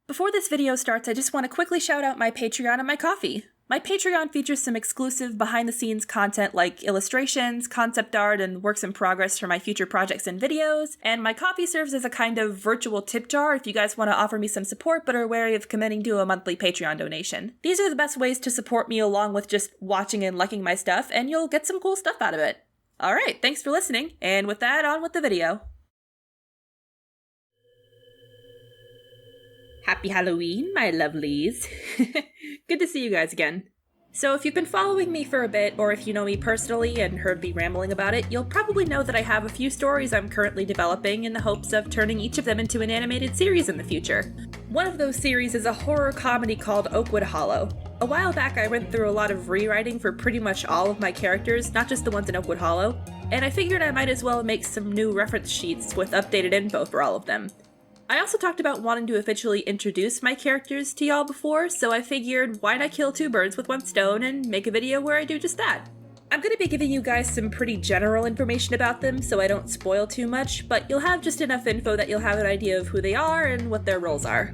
Before this video starts, I just want to quickly shout out my Patreon and my Ko-fi. My Patreon features some exclusive behind-the-scenes content like illustrations, concept art, and works in progress for my future projects and videos, and my Ko-fi serves as a kind of virtual tip jar if you guys want to offer me some support but are wary of committing to a monthly Patreon donation. These are the best ways to support me along with just watching and liking my stuff, and you'll get some cool stuff out of it. Alright, thanks for listening, and with that, on with the video. Happy Halloween, my lovelies. Good to see you guys again. So if you've been following me for a bit, or if you know me personally and heard me rambling about it, you'll probably know that I have a few stories I'm currently developing in the hopes of turning each of them into an animated series in the future. One of those series is a horror comedy called Oakwood Hollow. A while back I went through a lot of rewriting for pretty much all of my characters, not just the ones in Oakwood Hollow, and I figured I might as well make some new reference sheets with updated info for all of them. I also talked about wanting to officially introduce my characters to y'all before, so I figured why not kill two birds with one stone and make a video where I do just that. I'm gonna be giving you guys some pretty general information about them so I don't spoil too much, but you'll have just enough info that you'll have an idea of who they are and what their roles are.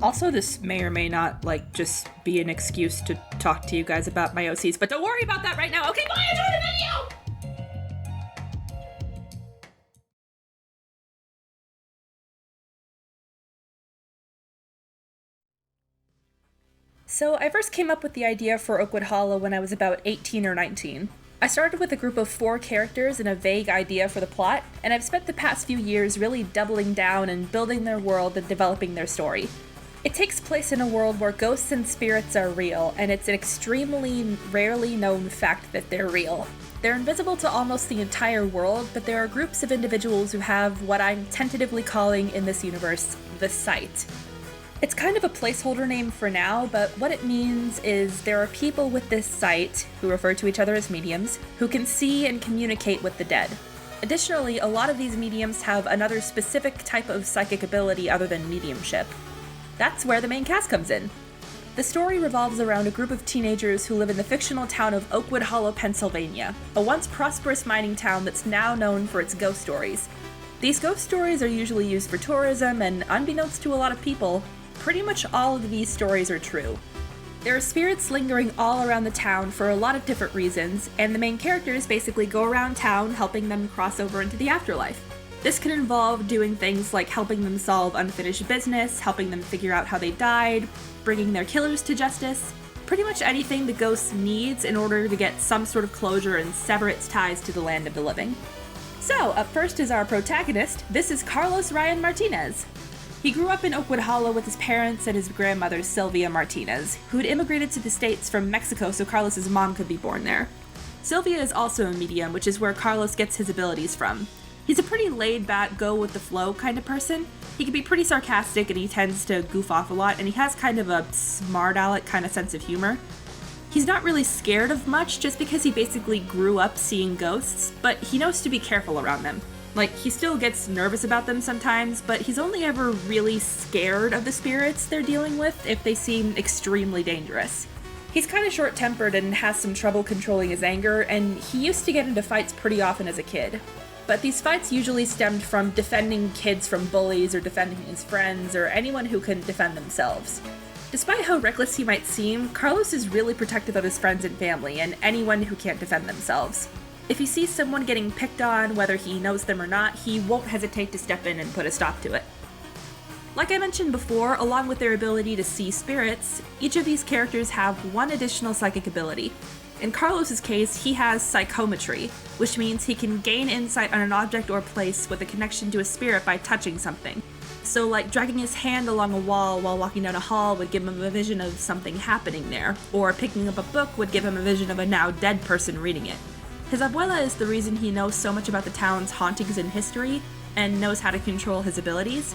Also, this may or may not, just be an excuse to talk to you guys about my OCs, but don't worry about that right now, okay? Bye, enjoy the video! So I first came up with the idea for Oakwood Hollow when I was about 18 or 19. I started with a group of 4 characters and a vague idea for the plot, and I've spent the past few years really doubling down and building their world and developing their story. It takes place in a world where ghosts and spirits are real, and it's an extremely rarely known fact that they're real. They're invisible to almost the entire world, but there are groups of individuals who have what I'm tentatively calling in this universe, the Sight. It's kind of a placeholder name for now, but what it means is there are people with this sight, who refer to each other as mediums, who can see and communicate with the dead. Additionally, a lot of these mediums have another specific type of psychic ability other than mediumship. That's where the main cast comes in. The story revolves around a group of teenagers who live in the fictional town of Oakwood Hollow, Pennsylvania, a once prosperous mining town that's now known for its ghost stories. These ghost stories are usually used for tourism, and unbeknownst to a lot of people, pretty much all of these stories are true. There are spirits lingering all around the town for a lot of different reasons, and the main characters basically go around town helping them cross over into the afterlife. This can involve doing things like helping them solve unfinished business, helping them figure out how they died, bringing their killers to justice, pretty much anything the ghost needs in order to get some sort of closure and sever its ties to the land of the living. So, up first is our protagonist. This is Carlos Ryan-Martínez. He grew up in Oakwood Hollow with his parents and his grandmother, Sylvia Martinez, who had immigrated to the States from Mexico so Carlos's mom could be born there. Sylvia is also a medium, which is where Carlos gets his abilities from. He's a pretty laid-back, go-with-the-flow kind of person. He can be pretty sarcastic and he tends to goof off a lot, and he has kind of a smart-aleck kind of sense of humor. He's not really scared of much just because he basically grew up seeing ghosts, but he knows to be careful around them. He still gets nervous about them sometimes, but he's only ever really scared of the spirits they're dealing with if they seem extremely dangerous. He's kind of short-tempered and has some trouble controlling his anger, and he used to get into fights pretty often as a kid. But these fights usually stemmed from defending kids from bullies or defending his friends or anyone who couldn't defend themselves. Despite how reckless he might seem, Carlos is really protective of his friends and family and anyone who can't defend themselves. If he sees someone getting picked on, whether he knows them or not, he won't hesitate to step in and put a stop to it. Like I mentioned before, along with their ability to see spirits, each of these characters have one additional psychic ability. In Carlos's case, he has psychometry, which means he can gain insight on an object or place with a connection to a spirit by touching something. So dragging his hand along a wall while walking down a hall would give him a vision of something happening there, or picking up a book would give him a vision of a now dead person reading it. His abuela is the reason he knows so much about the town's hauntings and history, and knows how to control his abilities,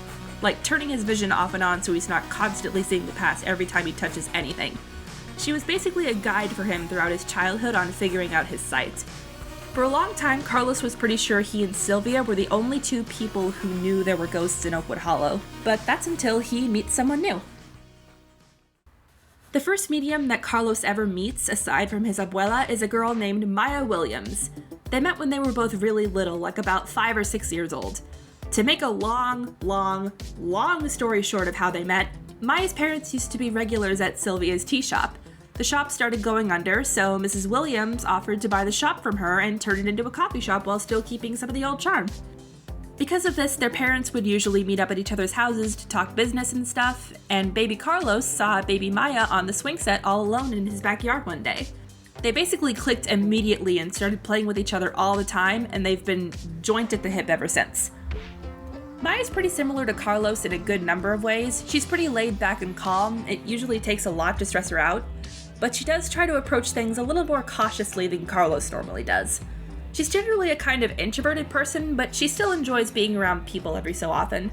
turning his vision off and on so he's not constantly seeing the past every time he touches anything. She was basically a guide for him throughout his childhood on figuring out his sight. For a long time, Carlos was pretty sure he and Sylvia were the only 2 people who knew there were ghosts in Oakwood Hollow, but that's until he meets someone new. The first medium that Carlos ever meets, aside from his abuela, is a girl named Maya Williams. They met when they were both really little, about 5 or 6 years old. To make a long story short of how they met, Maya's parents used to be regulars at Sylvia's tea shop. The shop started going under, so Mrs. Williams offered to buy the shop from her and turn it into a coffee shop while still keeping some of the old charm. Because of this, their parents would usually meet up at each other's houses to talk business and stuff, and baby Carlos saw baby Maya on the swing set all alone in his backyard one day. They basically clicked immediately and started playing with each other all the time, and they've been joint at the hip ever since. Maya's pretty similar to Carlos in a good number of ways. She's pretty laid back and calm. It usually takes a lot to stress her out, but she does try to approach things a little more cautiously than Carlos normally does. She's generally a kind of introverted person, but she still enjoys being around people every so often.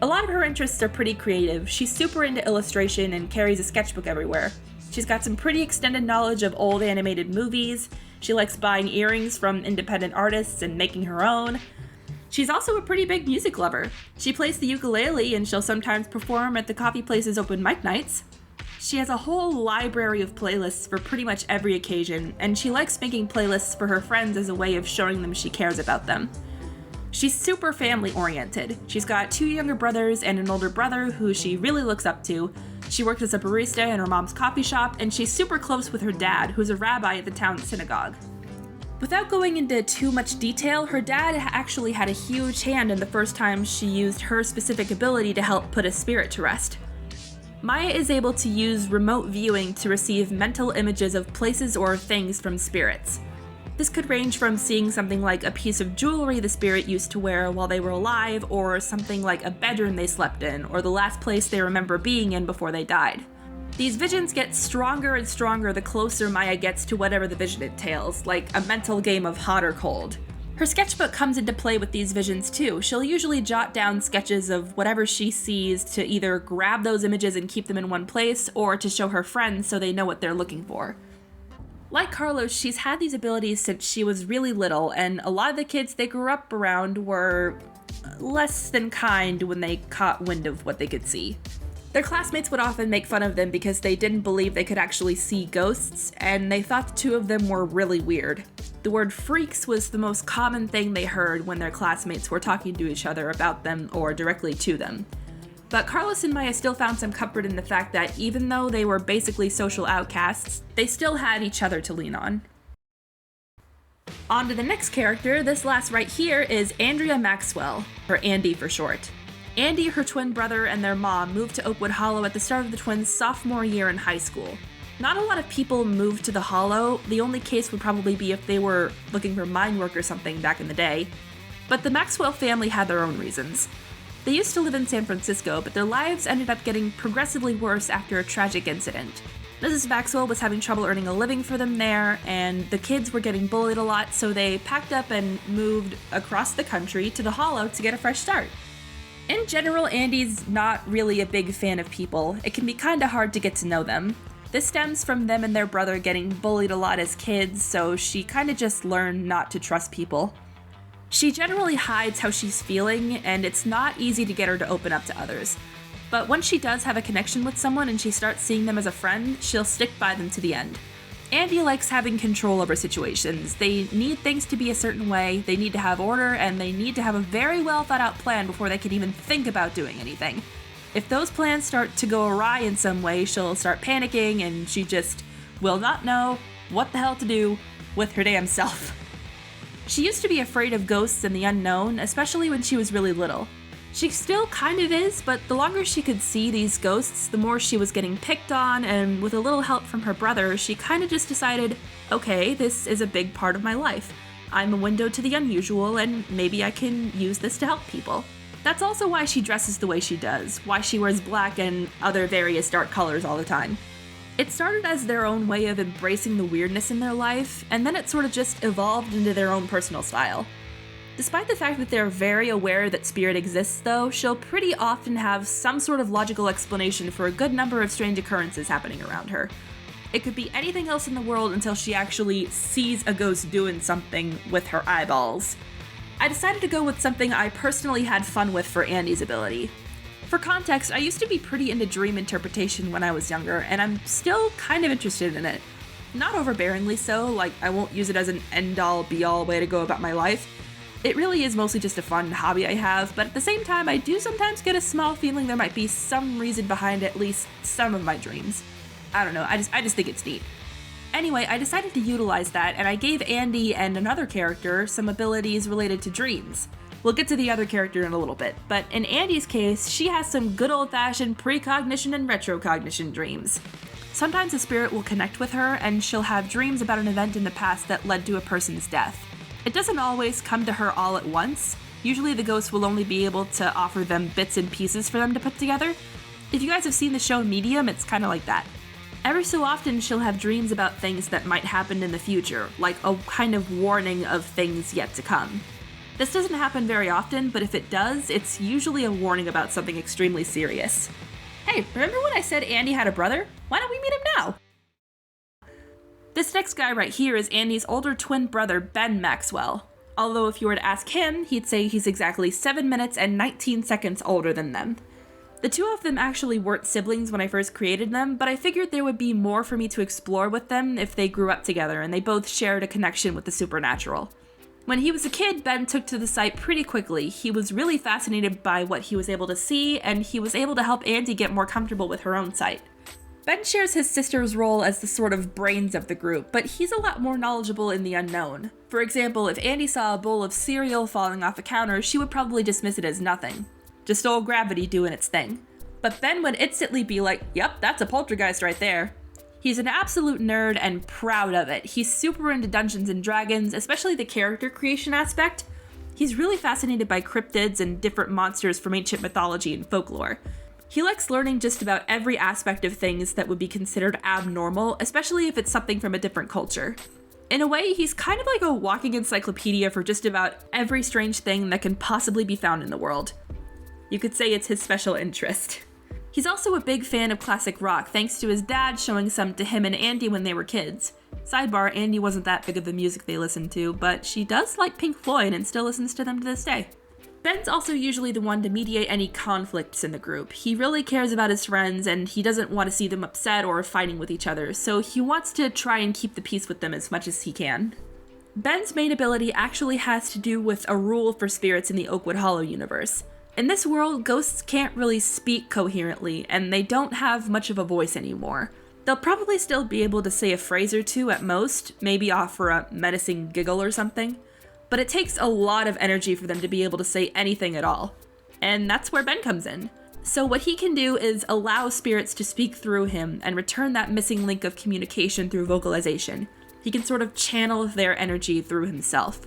A lot of her interests are pretty creative. She's super into illustration and carries a sketchbook everywhere. She's got some pretty extended knowledge of old animated movies. She likes buying earrings from independent artists and making her own. She's also a pretty big music lover. She plays the ukulele and she'll sometimes perform at the coffee place's open mic nights. She has a whole library of playlists for pretty much every occasion, and she likes making playlists for her friends as a way of showing them she cares about them. She's super family-oriented. She's got 2 younger brothers and an older brother who she really looks up to. She works as a barista in her mom's coffee shop, and she's super close with her dad, who's a rabbi at the town synagogue. Without going into too much detail, her dad actually had a huge hand in the first time she used her specific ability to help put a spirit to rest. Maya is able to use remote viewing to receive mental images of places or things from spirits. This could range from seeing something like a piece of jewelry the spirit used to wear while they were alive, or something like a bedroom they slept in, or the last place they remember being in before they died. These visions get stronger and stronger the closer Maya gets to whatever the vision entails, like a mental game of hot or cold. Her sketchbook comes into play with these visions too. She'll usually jot down sketches of whatever she sees to either grab those images and keep them in one place, or to show her friends so they know what they're looking for. Like Carlos, she's had these abilities since she was really little, and a lot of the kids they grew up around were less than kind when they caught wind of what they could see. Their classmates would often make fun of them because they didn't believe they could actually see ghosts, and they thought the 2 of them were really weird. The word freaks was the most common thing they heard when their classmates were talking to each other about them or directly to them. But Carlos and Maya still found some comfort in the fact that even though they were basically social outcasts, they still had each other to lean on. On to the next character. This last right here is Andi Maxwell, or Andi for short. Andi, her twin brother, and their mom moved to Oakwood Hollow at the start of the twins' sophomore year in high school. Not a lot of people moved to the Hollow. The only case would probably be if they were looking for mine work or something back in the day. But the Maxwell family had their own reasons. They used to live in San Francisco, but their lives ended up getting progressively worse after a tragic incident. Mrs. Maxwell was having trouble earning a living for them there, and the kids were getting bullied a lot, so they packed up and moved across the country to the Hollow to get a fresh start. In general, Andi's not really a big fan of people. It can be kinda hard to get to know them. This stems from them and their brother getting bullied a lot as kids, so she kinda just learned not to trust people. She generally hides how she's feeling, and it's not easy to get her to open up to others. But once she does have a connection with someone and she starts seeing them as a friend, she'll stick by them to the end. Andi likes having control over situations. They need things to be a certain way, they need to have order, and they need to have a very well thought out plan before they can even think about doing anything. If those plans start to go awry in some way, she'll start panicking and she just will not know what the hell to do with her damn self. She used to be afraid of ghosts and the unknown, especially when she was really little. She still kind of is, but the longer she could see these ghosts, the more she was getting picked on, and with a little help from her brother, she kind of just decided, okay, this is a big part of my life. I'm a window to the unusual, and maybe I can use this to help people. That's also why she dresses the way she does, why she wears black and other various dark colors all the time. It started as their own way of embracing the weirdness in their life, and then it sort of just evolved into their own personal style. Despite the fact that they're very aware that spirit exists, though, she'll pretty often have some sort of logical explanation for a good number of strange occurrences happening around her. It could be anything else in the world until she actually sees a ghost doing something with her eyeballs. I decided to go with something I personally had fun with for Andi's ability. For context, I used to be pretty into dream interpretation when I was younger, and I'm still kind of interested in it. Not overbearingly so, like I won't use it as an end-all be-all way to go about my life, It really is mostly just a fun hobby I have, but at the same time, I do sometimes get a small feeling there might be some reason behind at least some of my dreams. I don't know, I just think it's neat. Anyway, I decided to utilize that, and I gave Andi and another character some abilities related to dreams. We'll get to the other character in a little bit, but in Andi's case, she has some good old-fashioned precognition and retrocognition dreams. Sometimes a spirit will connect with her, and she'll have dreams about an event in the past that led to a person's death. It doesn't always come to her all at once. Usually the ghost will only be able to offer them bits and pieces for them to put together. If you guys have seen the show Medium, it's kind of like that. Every so often she'll have dreams about things that might happen in the future, like a kind of warning of things yet to come. This doesn't happen very often, but if it does, it's usually a warning about something extremely serious. Hey, remember when I said Andi had a brother? Why don't we meet him now? This next guy right here is Andi's older twin brother, Ben Maxwell. Although if you were to ask him, he'd say he's exactly 7 minutes and 19 seconds older than them. The two of them actually weren't siblings when I first created them, but I figured there would be more for me to explore with them if they grew up together and they both shared a connection with the supernatural. When he was a kid, Ben took to the site pretty quickly. He was really fascinated by what he was able to see, and he was able to help Andi get more comfortable with her own site. Ben shares his sister's role as the sort of brains of the group, but he's a lot more knowledgeable in the unknown. For example, if Andi saw a bowl of cereal falling off a counter, she would probably dismiss it as nothing. Just old gravity doing its thing. But Ben would instantly be like, yep, that's a poltergeist right there. He's an absolute nerd and proud of it. He's super into Dungeons and Dragons, especially the character creation aspect. He's really fascinated by cryptids and different monsters from ancient mythology and folklore. He likes learning just about every aspect of things that would be considered abnormal, especially if it's something from a different culture. In a way, he's kind of like a walking encyclopedia for just about every strange thing that can possibly be found in the world. You could say it's his special interest. He's also a big fan of classic rock, thanks to his dad showing some to him and Andi when they were kids. Sidebar, Andi wasn't that big of the music they listened to, but she does like Pink Floyd and still listens to them to this day. Ben's also usually the one to mediate any conflicts in the group. He really cares about his friends, and he doesn't want to see them upset or fighting with each other, so he wants to try and keep the peace with them as much as he can. Ben's main ability actually has to do with a rule for spirits in the Oakwood Hollow universe. In this world, ghosts can't really speak coherently, and they don't have much of a voice anymore. They'll probably still be able to say a phrase or two at most, maybe offer a menacing giggle or something. But it takes a lot of energy for them to be able to say anything at all. And that's where Ben comes in. So what he can do is allow spirits to speak through him and return that missing link of communication through vocalization. He can sort of channel their energy through himself.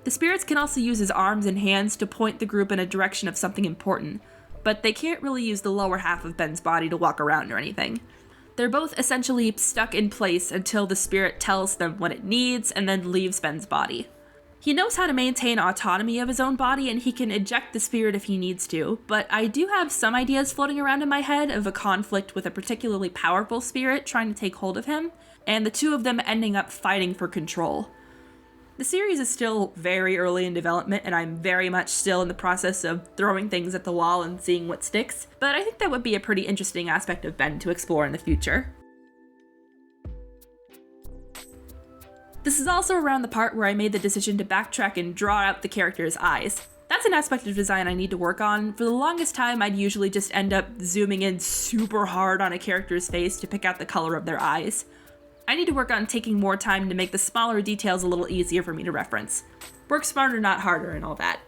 The spirits can also use his arms and hands to point the group in a direction of something important, but they can't really use the lower half of Ben's body to walk around or anything. They're both essentially stuck in place until the spirit tells them what it needs and then leaves Ben's body. He knows how to maintain autonomy of his own body, and he can eject the spirit if he needs to, but I do have some ideas floating around in my head of a conflict with a particularly powerful spirit trying to take hold of him, and the two of them ending up fighting for control. The series is still very early in development, and I'm very much still in the process of throwing things at the wall and seeing what sticks, but I think that would be a pretty interesting aspect of Ben to explore in the future. This is also around the part where I made the decision to backtrack and draw out the character's eyes. That's an aspect of design I need to work on. For the longest time, I'd usually just end up zooming in super hard on a character's face to pick out the color of their eyes. I need to work on taking more time to make the smaller details a little easier for me to reference. Work smarter, not harder, and all that.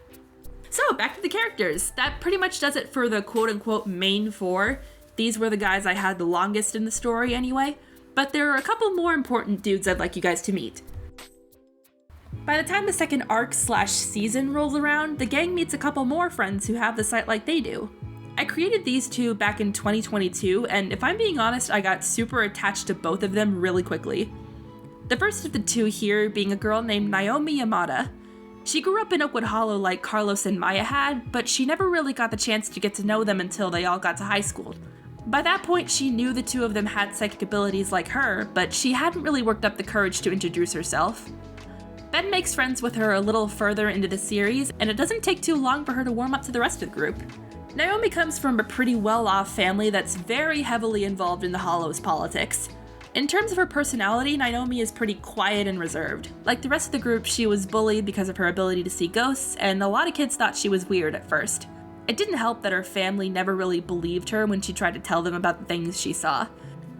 So, back to the characters. That pretty much does it for the quote-unquote main four. These were the guys I had the longest in the story anyway. But there are a couple more important dudes I'd like you guys to meet. By the time the second arc/season rolls around, the gang meets a couple more friends who have the site like they do. I created these two back in 2022, and if I'm being honest, I got super attached to both of them really quickly. The first of the two here being a girl named Naomi Yamada. She grew up in Oakwood Hollow like Carlos and Maya had, but she never really got the chance to get to know them until they all got to high school. By that point, she knew the two of them had psychic abilities like her, but she hadn't really worked up the courage to introduce herself. Ben makes friends with her a little further into the series, and it doesn't take too long for her to warm up to the rest of the group. Naomi comes from a pretty well-off family that's very heavily involved in the Hollow's politics. In terms of her personality, Naomi is pretty quiet and reserved. Like the rest of the group, she was bullied because of her ability to see ghosts, and a lot of kids thought she was weird at first. It didn't help that her family never really believed her when she tried to tell them about the things she saw.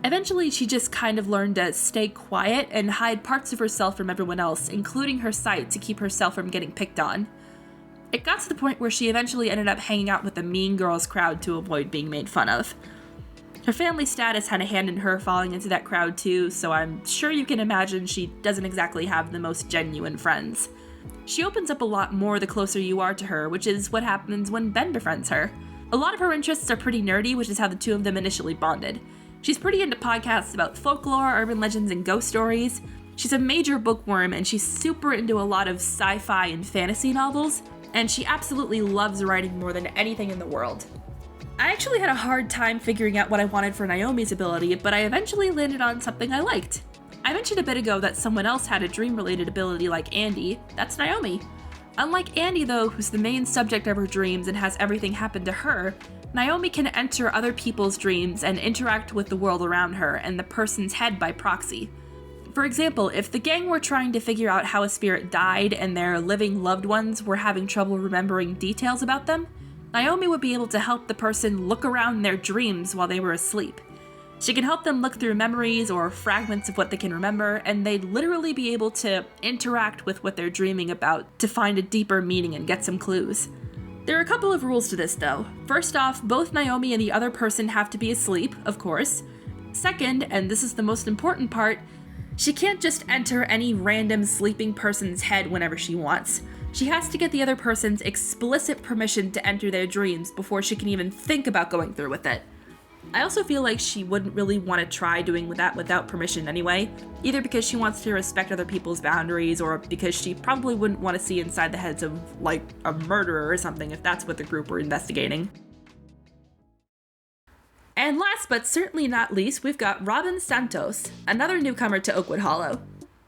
Eventually, she just kind of learned to stay quiet and hide parts of herself from everyone else, including her sight, to keep herself from getting picked on. It got to the point where she eventually ended up hanging out with the mean girls crowd to avoid being made fun of. Her family status had a hand in her falling into that crowd too, so I'm sure you can imagine she doesn't exactly have the most genuine friends. She opens up a lot more the closer you are to her, which is what happens when Ben befriends her. A lot of her interests are pretty nerdy, which is how the two of them initially bonded. She's pretty into podcasts about folklore, urban legends, and ghost stories. She's a major bookworm, and she's super into a lot of sci-fi and fantasy novels, and she absolutely loves writing more than anything in the world. I actually had a hard time figuring out what I wanted for Naomi's ability, but I eventually landed on something I liked. I mentioned a bit ago that someone else had a dream-related ability like Andi. That's Naomi. Unlike Andi, though, who's the main subject of her dreams and has everything happen to her, Naomi can enter other people's dreams and interact with the world around her and the person's head by proxy. For example, if the gang were trying to figure out how a spirit died and their living loved ones were having trouble remembering details about them, Naomi would be able to help the person look around their dreams while they were asleep. She can help them look through memories or fragments of what they can remember, and they'd literally be able to interact with what they're dreaming about to find a deeper meaning and get some clues. There are a couple of rules to this, though. First off, both Naomi and the other person have to be asleep, of course. Second, and this is the most important part, she can't just enter any random sleeping person's head whenever she wants. She has to get the other person's explicit permission to enter their dreams before she can even think about going through with it. I also feel like she wouldn't really want to try doing that without permission anyway, either because she wants to respect other people's boundaries or because she probably wouldn't want to see inside the heads of, like, a murderer or something if that's what the group were investigating. And last but certainly not least, we've got Robin Santos, another newcomer to Oakwood Hollow.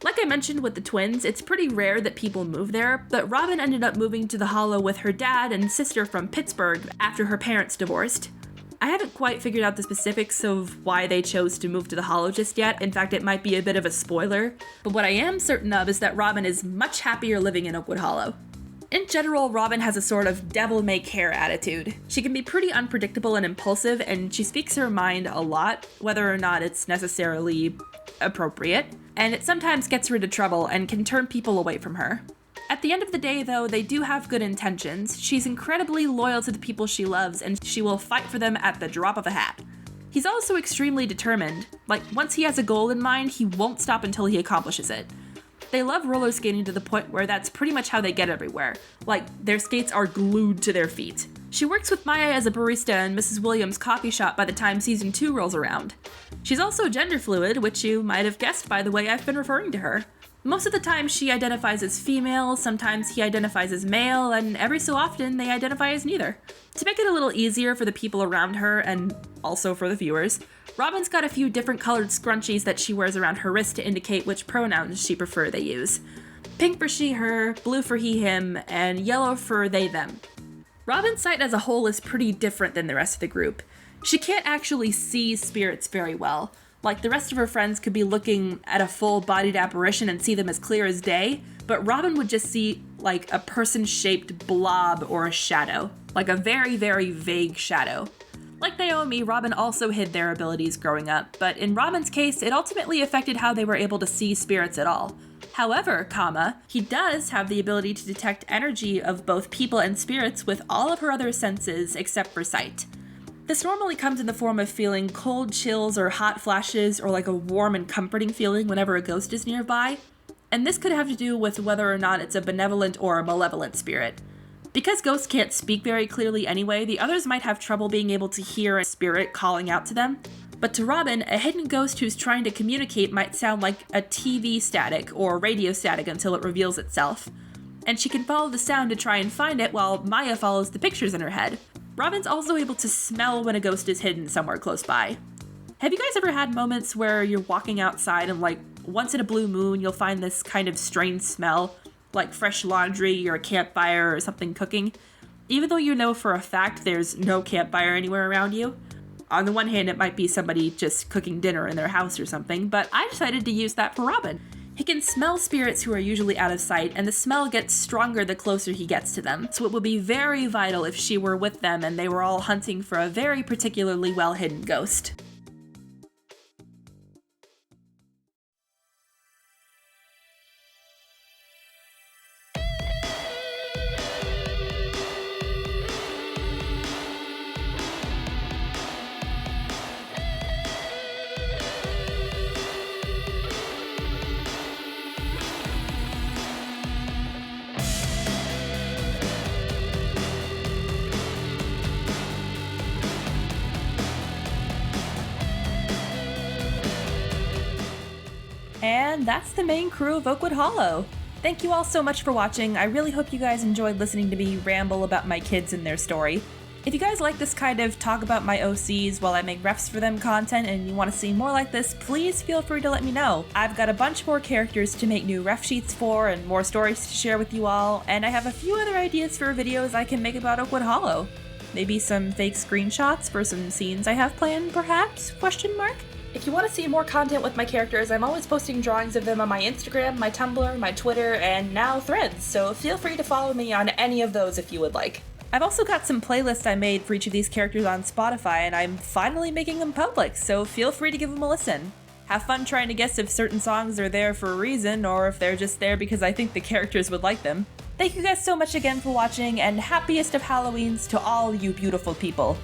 Like I mentioned with the twins, it's pretty rare that people move there, but Robin ended up moving to the Hollow with her dad and sister from Pittsburgh after her parents divorced. I haven't quite figured out the specifics of why they chose to move to the Hollow just yet. In fact, it might be a bit of a spoiler, but what I am certain of is that Robin is much happier living in Oakwood Hollow. In general, Robin has a sort of devil-may-care attitude. She can be pretty unpredictable and impulsive, and she speaks her mind a lot, whether or not it's necessarily appropriate, and it sometimes gets her into trouble and can turn people away from her. At the end of the day, though, they do have good intentions. She's incredibly loyal to the people she loves, and she will fight for them at the drop of a hat. He's also extremely determined. Like, once he has a goal in mind, he won't stop until he accomplishes it. They love roller skating to the point where that's pretty much how they get everywhere. Like, their skates are glued to their feet. She works with Maya as a barista in Mrs. Williams' coffee shop by the time season 2 rolls around. She's also gender fluid, which you might have guessed by the way I've been referring to her. Most of the time she identifies as female, sometimes he identifies as male, and every so often they identify as neither. To make it a little easier for the people around her, and also for the viewers, Robin's got a few different colored scrunchies that she wears around her wrist to indicate which pronouns she prefers they use. Pink for she, her, blue for he, him, and yellow for they, them. Robin's sight as a whole is pretty different than the rest of the group. She can't actually see spirits very well. Like, the rest of her friends could be looking at a full-bodied apparition and see them as clear as day, but Robin would just see, like, a person-shaped blob or a shadow. Like a very, very vague shadow. Like Naomi, Robin also hid their abilities growing up, but in Robin's case, it ultimately affected how they were able to see spirits at all. However, he does have the ability to detect energy of both people and spirits with all of her other senses except for sight. This normally comes in the form of feeling cold chills or hot flashes or like a warm and comforting feeling whenever a ghost is nearby, and this could have to do with whether or not it's a benevolent or a malevolent spirit. Because ghosts can't speak very clearly anyway, the others might have trouble being able to hear a spirit calling out to them. But to Robin, a hidden ghost who's trying to communicate might sound like a TV static or radio static until it reveals itself. And she can follow the sound to try and find it while Maya follows the pictures in her head. Robin's also able to smell when a ghost is hidden somewhere close by. Have you guys ever had moments where you're walking outside and like once in a blue moon you'll find this kind of strange smell, like fresh laundry or a campfire or something cooking, even though you know for a fact there's no campfire anywhere around you? On the one hand, it might be somebody just cooking dinner in their house or something, but I decided to use that for Robin. He can smell spirits who are usually out of sight, and the smell gets stronger the closer he gets to them, so it would be very vital if she were with them and they were all hunting for a very particularly well-hidden ghost. And that's the main crew of Oakwood Hollow. Thank you all so much for watching. I really hope you guys enjoyed listening to me ramble about my kids and their story. If you guys like this kind of talk about my OCs while I make refs for them content and you want to see more like this, please feel free to let me know. I've got a bunch more characters to make new ref sheets for and more stories to share with you all, and I have a few other ideas for videos I can make about Oakwood Hollow. Maybe some fake screenshots for some scenes I have planned, perhaps? ? If you want to see more content with my characters, I'm always posting drawings of them on my Instagram, my Tumblr, my Twitter, and now Threads, so feel free to follow me on any of those if you would like. I've also got some playlists I made for each of these characters on Spotify, and I'm finally making them public, so feel free to give them a listen. Have fun trying to guess if certain songs are there for a reason, or if they're just there because I think the characters would like them. Thank you guys so much again for watching, and happiest of Halloweens to all you beautiful people.